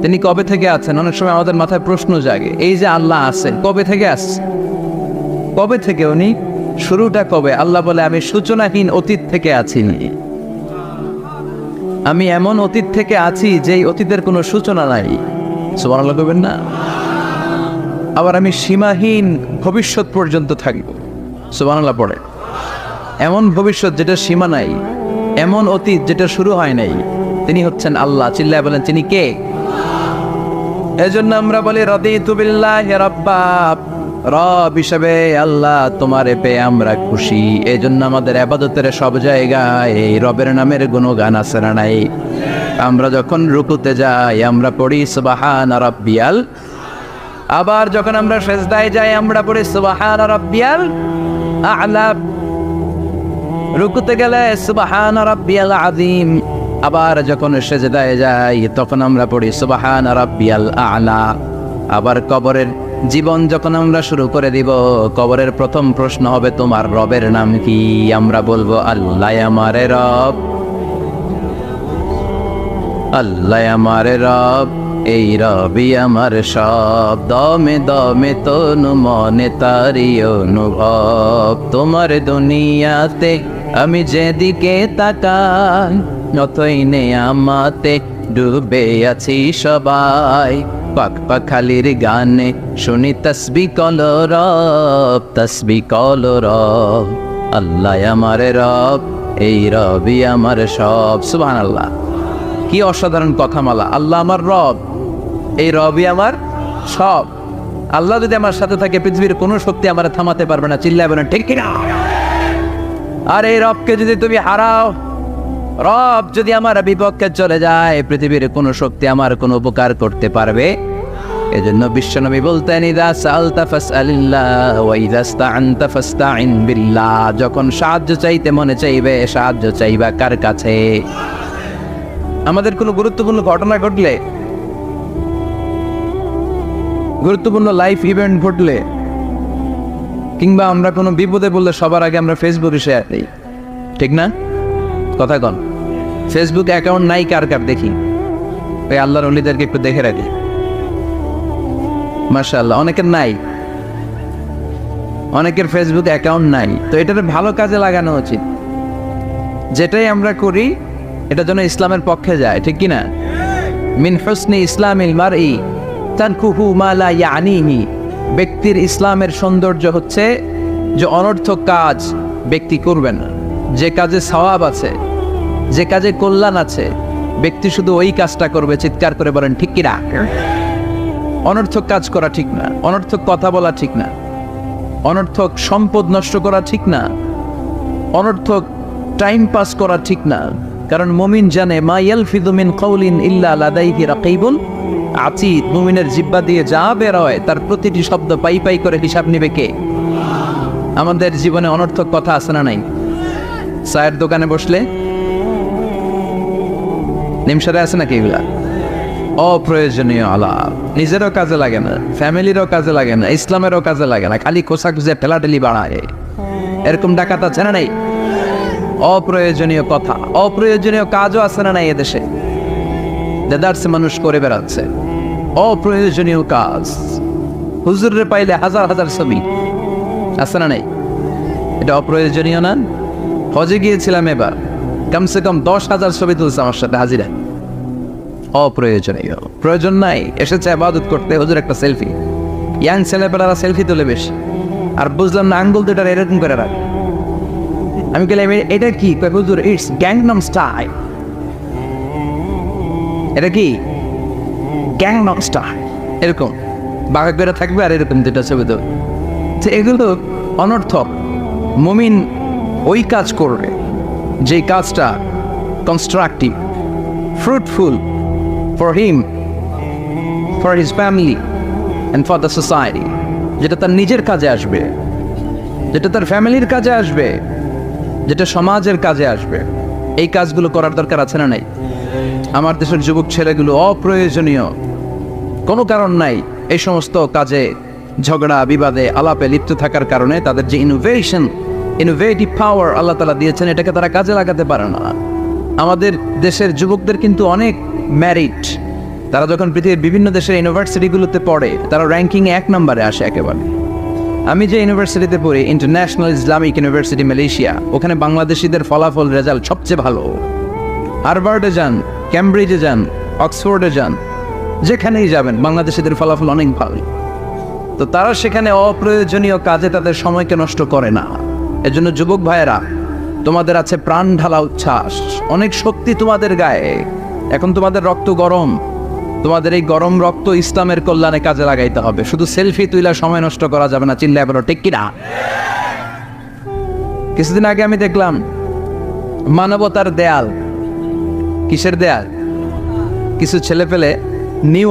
তিনি কবে থেকে আছেন? অনেক সময় আমাদের মাথায় প্রশ্ন জাগে, এই যে আল্লাহ আছেন কবে থেকে আসছে? কবে থেকে উনি? শুরুটা কবে? আল্লাহ বলে আমি সূচনাহীন অতীত থেকে আছি। আমি এমন অতীত থেকে আছি যেই অতীতের কোনো সূচনা নাই। সুবহানাল্লাহ বলবেন না? আবার আমি সীমাহীন ভবিষ্যৎ পর্যন্ত থাকব। সুবহানাল্লাহ পড়ে। এমন ভবিষ্যৎ যেটা সীমা নাই, এমন অতীত যেটা শুরু হয় নাই, তিনি হচ্ছেন আল্লাহ। চিল্লায় বলেন তিনি কে? এজন্য আমরা বলি রাদিতু বিল্লাহি রাব্বা, রব হিসেবে আল্লাহ তোমারে পেয়ে আমরা খুশি। এই জন্য আমাদের ইবাদতের সব জায়গায় এই রবের নামের গুণগান আছে না নাই? আমরা যখন রুকুতে যাই আমরা পড়ি সুবহানা রাব্বিয়াল, আবার যখন আমরা সিজদায় যাই আমরা পড়ি সুবহানা রাব্বিয়াল আ'লা, রুকুতে গেলে সুবহানা রাব্বিয়াল আযীম, আবার যখন সিজদায় যাই তখন আমরা পড়ি সুবহানা রাব্বিয়াল আ'লা। আবার কবরের জীবন যখন আমরা শুরু করে দিব, কবরের প্রথম প্রশ্ন হবে তোমার রবের নাম কি? আমরা বলবো আল্লাহ আমারে রব, আল্লাহ আমারে রব, এই রবি আমার সব। দমে দমে তনু মনে তারি অনুভব, তোমার দুনিয়াতে আমি যেদিকে তাকাই অতই নেয়ামতে ডুবে আছি সবাই। পাক পাখালির গানে শুনি তসবিহ কলো রব, তসবিহ কলো রব, আল্লাহ আমার রব, এই রবি আমার সব। সুবহানাল্লাহ, কি অসাধারণ কথামালা! আল্লাহ আমার রব, এই রবি আমার সব। আল্লাহ যদি আমার সাথে থাকে পৃথিবীর কোনো শক্তি আমার থামাতে পারবে না। চিল্লাবে না ঠিক কিনা? আর এই রবকে যদি তুমি হারাও, রব যদি আমার বিপক্ষে চলে যায়, পৃথিবীর কোনো শক্তি আমার কোনো উপকার করতে পারবে? এজন্য বিশ্বনবী বলতেন ইযা সাআলতা ফাসআলিল্লাহ ওয়া ইযা ইসতাআনতা ফাসতাইন বিল্লাহ। যখন সাহায্য চাইতে মনে চাইবে, সাহায্য চাইবা কার কাছে? আমাদের কোনো গুরুত্বপূর্ণ ঘটনা ঘটলে, গুরুত্বপূর্ণ লাইফ ইভেন্ট ঘটলে, কিংবা আমরা কোনো বিপদে পড়লে সবার আগে আমরা ফেসবুকে শেয়ার দিই, ঠিক না? কথা কন। ফেসবুক অ্যাকাউন্ট নাই কার কার দেখি? ওই আল্লাহর ওলিদেরকে একটু দেখে রাখি। মাশাআল্লাহ, অনেকের নাই, অনেকের ফেসবুক অ্যাকাউন্ট নাই। তো এটাতে ভালো কাজে লাগানো উচিত। যেটাই আমরা করি এটা যেন ইসলামের পক্ষে যায়, ঠিক কিনা? মিন হুসনি ইসলামিল মারই তানকুহু মা লা ইয়ানিহি। ব্যক্তির ইসলামের সৌন্দর্য হচ্ছে যে অনর্থক কাজ ব্যক্তি করবে না। যে কাজে সওয়াব আছে, যে কাজে কল্যাণ আছে, ব্যক্তি শুধু ওই কাজটা করবে। চিৎকার করে বলেন ঠিক কিনা? অনর্থক কাজ করা ঠিক না, অনর্থক কথা বলা ঠিক না, অনর্থক সম্পদ নষ্ট করা ঠিক না, অনর্থক টাইম পাস করা ঠিক না। কারণ মুমিন জানে মা ইয়ালফিযু মিন কাউলিন ইল্লা লাদাইহি রাকীবুন আতীদ। মুমিনের জিহ্বা দিয়ে যা বের হয় তার প্রতিটি শব্দ পাই পাই করে হিসাব নেবে কে? আমাদের জীবনে অনর্থক কথা আছে না নাই? চায়ের দোকানে বসলে নিমসারে আছে নাকি এগুলা? অপ্রয়োজনীয় আলাপ, নিজেরও কাজে লাগে না, ফ্যামিলিরও কাজে লাগে না, ইসলামেরও কাজে লাগে না, খালি খোসা খুঁজে ঠেলাঠেলি বাড়ায়। এরকম ডাকাত আছে না নাই? অপ্রয়োজনীয় কথা, অপ্রয়োজনীয় কাজও আছে না নাই এদেশে? দেদারসে মানুষ করে বেড়াচ্ছে অপ্রয়োজনীয় কাজ। হুজুরে পাইলে হাজার হাজার ছবি আছে না নাই? এটা অপ্রয়োজনীয় না? হজে গিয়েছিলাম এবার, কমসে কম 10,000 ছবি তুলছে আমার সাথে হাজিরা। অপ্রয়োজনীয়, প্রয়োজন নাই। এসেছে ইবাদত করতে, হুজুর একটা সেলফি। ইয়াং ছেলেপেলারা সেলফি তোলে বেশি। আর বুঝলাম না আঙ্গুল দুটা এরকম করে রাখ। আমি বললাম এটা কি? হুজুর ইটস গ্যাংনাম স্টাইল। এটা কি? Gangnam style. এরকম বাঁকা করে থাকবে আর এরকম দুটা ছবি তো। এগুলো অনর্থক। মুমিন ওই কাজ করবে যে কাজটা constructive, fruitful for him, for his family and for the society. যেটা তার নিজের কাজে আসবে, যেটা তার ফ্যামিলির কাজে আসবে, যেটা সমাজের কাজে আসবে। এই কাজগুলো করার দরকার আছে না নাই? আমার দেশের যুবক ছেলেগুলো অপ্রয়োজনীয়, কোনো কারণ নাই এই সমস্ত কাজে ঝগড়া বিবাদে আলাপে লিপ্ত থাকার কারণে তাদের যে ইনোভেটিভ পাওয়ার আল্লাহ তাআলা দিয়েছেন এটাকে তারা কাজে লাগাতে পারে না। আমাদের দেশের যুবকদের কিন্তু অনেক ম্যারিড, তারা যখন পৃথিবীর বিভিন্ন দেশের ইউনিভার্সিটিগুলোতে পড়ে তারা র্যাঙ্কিং 1 নম্বরে আসে একেবারে। আমি যে ইউনিভার্সিটিতে পড়ি, ইন্টারন্যাশনাল ইসলামিক ইউনিভার্সিটি মালয়েশিয়া, ওখানে বাংলাদেশিদের ফলাফল রেজাল্ট সবচেয়ে ভালো। হার্ভার্ডে যান, ক্যামব্রিজে যান, অক্সফোর্ডে যান, যেখানেই যাবেন বাংলাদেশিদের ফলাফল অনেক ভালো। তো তারা সেখানে অপ্রয়োজনীয় কাজে তাদের সময়কে নষ্ট করে না। এজন্য যুবক ভাইয়েরা, তোমাদের আছে প্রাণ ঢালা উচ্ছ্বাস, অনেক শক্তি তোমাদের গায়ে। এখন তোমাদের রক্ত গরম, তোমাদের এই গরম রক্ত ইসলামের কল্যাণে কাজে লাগাইতে হবে। শুধু সেলফি তুইলা সময় নষ্ট করা যাবে না, চিল্লায় বলো ঠিক কিনা। কিছুদিন আগে আমি দেখলাম মানবতার দেয়াল। কিসের দেয়াল? কিছু ছেলে পেলে নিউ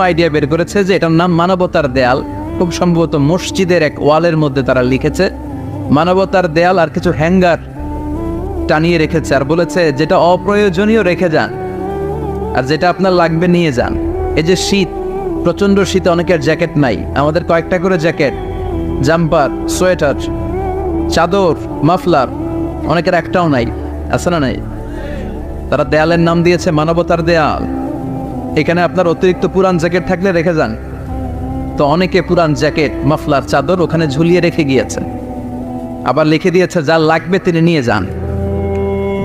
আইডিয়া বের করেছে যে এটার নাম মানবতার দেয়াল। খুব সম্ভবত মসজিদের এক ওয়ালের মধ্যে তারা লিখেছে মানবতার দেয়াল, আর কিছু হ্যাঙ্গার টানিয়ে রেখেছে, আর বলেছে যেটা অপ্রয়োজনীয় রেখে যান, আর যেটা আপনার লাগবে নিয়ে যান। এই যে শীত, প্রচন্ড শীতে অনেকের জ্যাকেট নাই, আমাদের কয়েকটা করে জ্যাকেট, জাম্পার, সোয়েটার, চাদর, মাফলার, অনেকের একটাও নাই, আছে না নাই? তারা দেয়ালের নাম দিয়েছে মানবতার দেয়াল। এখানে আপনার অতিরিক্ত পুরান জ্যাকেট থাকলে রেখে যান। তো অনেকে পুরান জ্যাকেট, মাফলার, চাদর ওখানে ঝুলিয়ে রেখে গিয়েছে। আবার লিখে দিয়েছে যার লাগবে তিনি নিয়ে যান।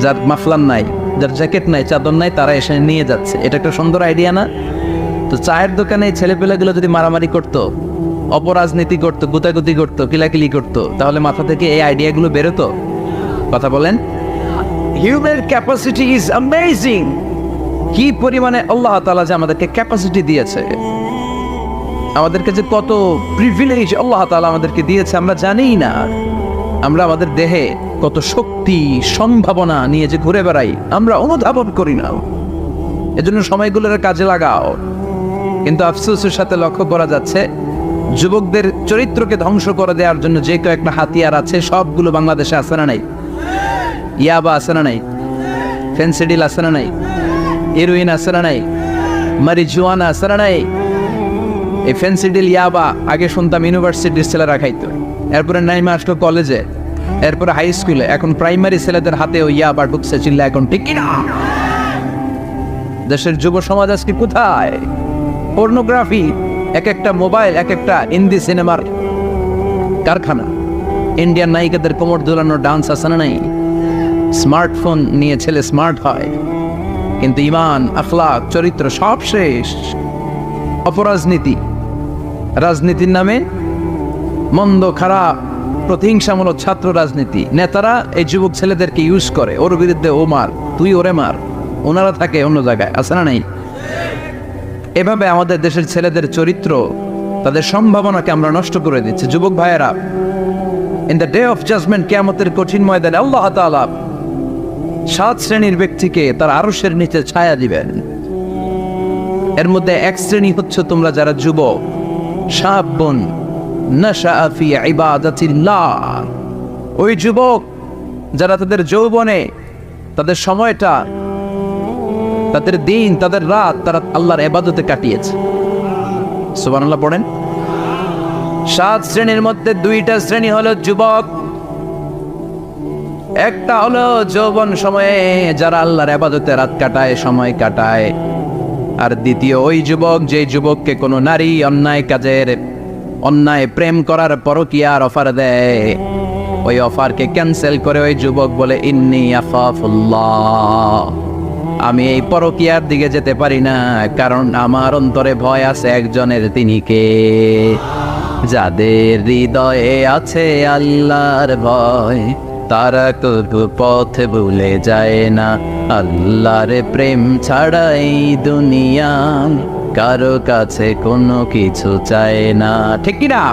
যার মাফলার নাই, যার জ্যাকেট নাই, চাদর নাই, তারা এসে নিয়ে যাচ্ছে। এটা একটা সুন্দর আইডিয়া না? তো চায়ের দোকানে ছেলেপেলেগুলো যদি মারামারি করতো, অপরাজনীতি করতো, গুতাগুতি করতো, কিলাকিলি করতো, তাহলে মাথা থেকে এই আইডিয়াগুলো বেরোতো? কথা বলেন। Human capacity is amazing. কি পরিমাণে আল্লাহ তাআলা যে আমাদেরকে ক্যাপাসিটি দিয়েছে, আমাদেরকে যে কত প্রিভিলেজ আল্লাহ তাআলা আমাদেরকে দিয়েছে আমরা জানিই না। আমরা আমাদের দেহে কত শক্তি, সম্ভাবনা নিয়ে যে ঘুরে বেড়াই আমরা অনুধাবন করি না। এজন্য সময়গুলোর কাজে লাগাও। কিন্তু আফসোসের সাথে লক্ষ্য করা যাচ্ছে যুবকদের চরিত্রকে ধ্বংস করে দেওয়ার জন্য যে কয়েকটা হাতিয়ার আছে সবগুলো বাংলাদেশে আছে না নাই? ইয়াবা আছে না নাই? ফেন্সিডিল আছে না নাই? হেরোইন আছে না নাই? মারিজুয়ানা আছে না নাই? এই ফেন্সিডিল, ইয়াবা আগে শুনতাম ইউনিভার্সিটির ছেলেরা খাইতো, এরপরে নাইমা আসলো কলেজে, এরপরে হাই স্কুলে, এখন প্রাইমারি ছেলেদের হাতেও ইয়াবা ঢুকছে। চিল্লা এখন ঠিক কিনা? দেশের যুব সমাজ আজকে কোথায়? পর্নোগ্রাফি, এক একটা মোবাইল, এক একটা হিন্দি সিনেমার কারখানা। ইন্ডিয়ান নায়িকাদের কোমর দোলানো ডান্স আছে না নাই? স্মার্টফোন নিয়ে ছেলে স্মার্ট হয়, কিন্তু ইমান, আখলাক, চরিত্র সব শেষ। অপরাজনীতি, রাজনীতির নামে মন্দ, খারাপ, প্রতিহিংসামূলক ছাত্র রাজনীতি। নেতারা এই যুবক ছেলেদেরকে ইউজ করে, ওর বিরুদ্ধে ও মার, তুই ওরে মার, ওনারা থাকে অন্য জায়গায়, আছে না নাই? এভাবে আমাদের দেশের ছেলেদের চরিত্র, তাদের সম্ভাবনাকে আমরা নষ্ট করে দিচ্ছি। যুবক ভাইয়েরা, in the day of judgement, কিয়ামতের কঠিন ময়দানে আল্লাহ তাআলা 7 শ্রেণীর ব্যক্তিকে তার আরশের নিচে ছায়া দিবেন। এর মধ্যে এক শ্রেণী হচ্ছে তোমরা যারা যুবক, শাবুন নাশাআ ফি ইবাদাতিল্লাহ। ওই যুবক যারা তাদের যৌবনে, তাদের সময়টা, তাদের দিন, তাদের রাত তারা আল্লাহর ইবাদতে কাটিয়েছে। সুবহানাল্লাহ পড়েন। 7 শ্রেণীর মধ্যে 2টা শ্রেণী হলো যুবক। একটা হলো যৌবন সময়ে যারা আল্লাহর ইবাদতে রাত কাটায়, সময় কাটায়। আর দ্বিতীয় ওই যুবক, যে যুবককে কোনো নারী অন্যায় কাজের, অন্যায় প্রেম করার পরকীয়ার অফার দেয়, ওই অফারকে ক্যান্সেল করে ওই যুবক বলে ইন্নী আখাফুল্লাহ, আমি এই পরকীয়ার দিকে যেতে পারি না, কারণ আমার অন্তরে ভয় আছে একজনের, তিনি কে? যাদের হৃদয়ে আছে আল্লাহর ভয়, তারা কবু পথ ভুলে যায় না। আল্লাহর প্রেম ছাড়া এই দুনিয়া কারো কাছে কোনো কিছু চায় না, ঠিক কি না?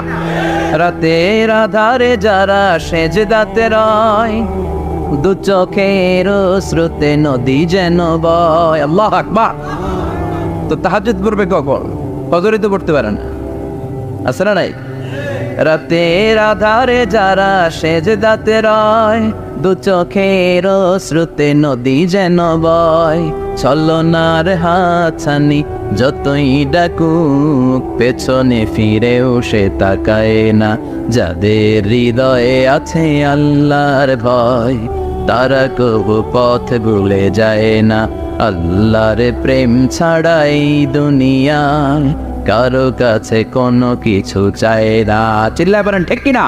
রাতের আধারে যারা সেজদাতে রয়, দু চোখের স্রোতে নদী যেন বয়। আল্লাহু আকবার। তো তাহাজ্জুদ পড়বে কখন? ফজরে তো পড়তে পারে না, আছে না নাই? রাতের আধারে যারা সেজদাতে রয়, দু চোখের স্রোতে নদী যেন বয়। ছলনার হাতছানি যতই ডাকুক, পেছনে ফিরেও সে তাকায় না। যাদের হৃদয়ে আছে আল্লাহর ভয়, তারা কবু পথ ভুলে যায় না। আল্লাহর প্রেম ছাড়াই দুনিয়ায় কারো কাছে কোনো কিছু চায় না। চিল্লায় বলেন ঠিক কিনা?